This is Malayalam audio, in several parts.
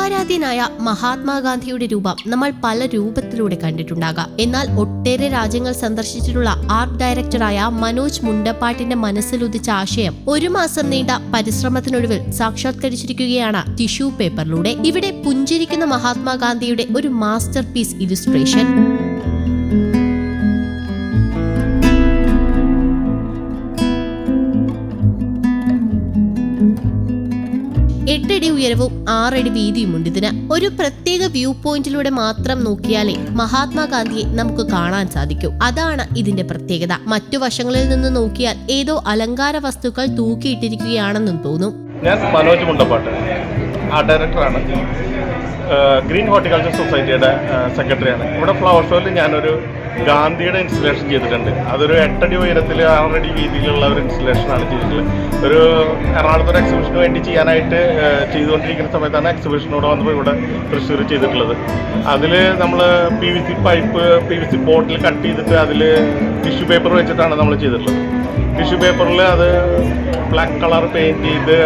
ലോകാരാധ്യനായ മഹാത്മാഗാന്ധിയുടെ രൂപം നമ്മൾ പല രൂപത്തിലൂടെ കണ്ടിട്ടുണ്ടാകാം. എന്നാൽ ഒട്ടേറെ രാജ്യങ്ങൾ സന്ദർശിച്ചിട്ടുള്ള ആർട്ട് ഡയറക്ടറായ മനോജ് മുണ്ടപ്പാട്ടിന്റെ മനസ്സിലുദിച്ച ആശയം 1 മാസം നീണ്ട പരിശ്രമത്തിനൊടുവിൽ സാക്ഷാത്കരിച്ചിരിക്കുകയാണ് ടിഷ്യൂ പേപ്പറിലൂടെ. ഇവിടെ പുഞ്ചിരിക്കുന്ന മഹാത്മാഗാന്ധിയുടെ ഒരു മാസ്റ്റർ പീസ് ഇലുസ്ട്രേഷൻ. 8 അടി ഉയരവും 6 അടി വീതിയുമുണ്ട് ഇതിന്. ഒരു പ്രത്യേക വ്യൂ പോയിന്റിലൂടെ മാത്രം നോക്കിയാലേ മഹാത്മാഗാന്ധിയെ നമുക്ക് കാണാൻ സാധിക്കൂ. അതാണ് ഇതിന്റെ പ്രത്യേകത. മറ്റു വശങ്ങളിൽ നിന്ന് നോക്കിയാൽ ഏതോ അലങ്കാര വസ്തുക്കൾ തൂക്കിയിട്ടിരിക്കുകയാണെന്നും തോന്നും. ഞാൻ മനോജ് മുണ്ടപ്പാട്ട്, ആർട്ട് ഡയറക്ടറാണ്. ഗ്രീൻ ഹോർട്ടിക്കൾച്ചർ സൊസൈറ്റിയുടെ സെക്രട്ടറിയാണ്. ഇവിടെ ഫ്ലവർ ഷോയിൽ ഞാനൊരു ഗാന്ധിയുടെ ഇൻസ്റ്റലേഷൻ ചെയ്തിട്ടുണ്ട്. അതൊരു 8 അടി ഉയരത്തിൽ 6 അടി വീതിയിലുള്ള ഒരു ഇൻസ്റ്റലേഷനാണ് ചെയ്തിട്ടുള്ളത്. ഒരു എറണാകുളത്തൊരു എക്സിബിഷന് വേണ്ടി ചെയ്യാനായിട്ട് ചെയ്തുകൊണ്ടിരിക്കുന്ന സമയത്താണ് എക്സിബിഷനോട് വന്നപ്പോൾ ഇവിടെ തൃശ്ശൂർ ചെയ്തിട്ടുള്ളത്. അതിൽ നമ്മൾ PVC pipe PVC bottle cut ചെയ്തിട്ട് അതിൽ ടിഷ്യൂ പേപ്പർ വെച്ചിട്ടാണ് നമ്മൾ ചെയ്തിട്ടുള്ളത്. ടിഷ്യൂ പേപ്പറിൽ അത് ബ്ലാക്ക് കളർ പെയിൻറ്റ് ചെയ്ത്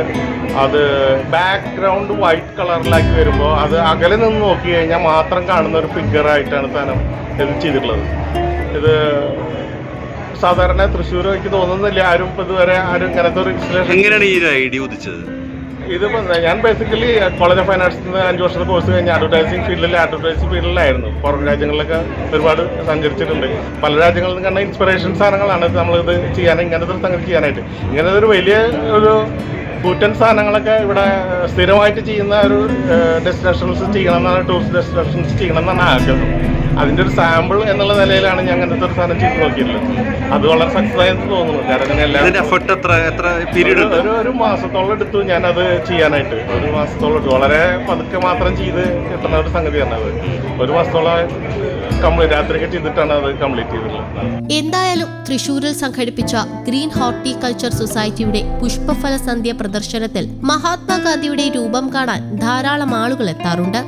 അത് ബാക്ക്ഗ്രൗണ്ട് വൈറ്റ് കളറിലാക്കി വരുമ്പോൾ അത് അകലെ നിന്ന് നോക്കി കഴിഞ്ഞാൽ മാത്രം കാണുന്ന ഒരു ഫിഗറായിട്ടാണ് സാധനം ഇത് ചെയ്തിട്ടുള്ളത്. ഇത് സാധാരണ തൃശ്ശൂർ എനിക്ക് തോന്നുന്നില്ല ആരും ഇതുവരെ ഇങ്ങനത്തെ ഒരു ഇൻസ്റ്റലേഷൻ. എങ്ങനെയാണ് ഈ ഐഡിയ ഉദിച്ചത്? ഇതിപ്പോൾ ഞാൻ ബേസിക്കലി കോളേജ് ഓഫ് ഫൈൻ ആർട്സിൽ നിന്ന് 5 വർഷത്തെ കോഴ്സ് കഴിഞ്ഞ് അഡ്വർടൈസിങ് ഫീൽഡിലായിരുന്നു. പുറം രാജ്യങ്ങളിലൊക്കെ ഒരുപാട് സഞ്ചരിച്ചിട്ടുണ്ട്. പല രാജ്യങ്ങളിൽ നിന്ന് കണ്ട ഇൻസ്പിറേഷൻ സാധനങ്ങളാണ് നമ്മളിത് ഇങ്ങനത്തെ സംഗതി ചെയ്യാനായിട്ട്. ഇങ്ങനത്തെ ഒരു വലിയ ഒരു കൂറ്റൻ സാധനങ്ങളൊക്കെ ഇവിടെ സ്ഥിരമായിട്ട് ചെയ്യുന്ന ഒരു ഡെസ്റ്റിനേഷൻസ് ചെയ്യണമെന്നാണ്, ടൂറിസ്റ്റ് ഡെസ്റ്റിനേഷൻസ് ചെയ്യണമെന്നാണ് ആഗ്രഹം. അതിൻ്റെ ഒരു സാമ്പിൾ എന്നുള്ള നിലയിലാണ് ഞാൻ അങ്ങനത്തെ ഒരു സാധനം ചെയ്ത് നോക്കിയിട്ടുള്ളത്. അത് വളരെ സക്സസ് ആയെന്ന് തോന്നുന്നു. കാരണം ഒരു മാസത്തോളം എടുത്തു ഞാനത് ചെയ്യാനായിട്ട്. 1 മാസത്തോളം എടുത്തു. വളരെ പതുക്കെ മാത്രം ചെയ്ത് കിട്ടുന്ന ഒരു സംഗതിയാണ് അത്. 1 മാസത്തോളം രാത്രിയൊക്കെ ചെയ്തിട്ടാണ് അത് കംപ്ലീറ്റ് ചെയ്തിട്ടുള്ളത്. എന്തായാലും തൃശൂരിൽ സംഘടിപ്പിച്ച ഗ്രീൻ ഹോർട്ടിക്കൾച്ചർ സൊസൈറ്റിയുടെ പുഷ്പഫല സന്ധ്യ പ്രദർശനത്തിൽ മഹാത്മാഗാന്ധിയുടെ രൂപം കാണാൻ ധാരാളം ആളുകൾ എത്താറുണ്ട്.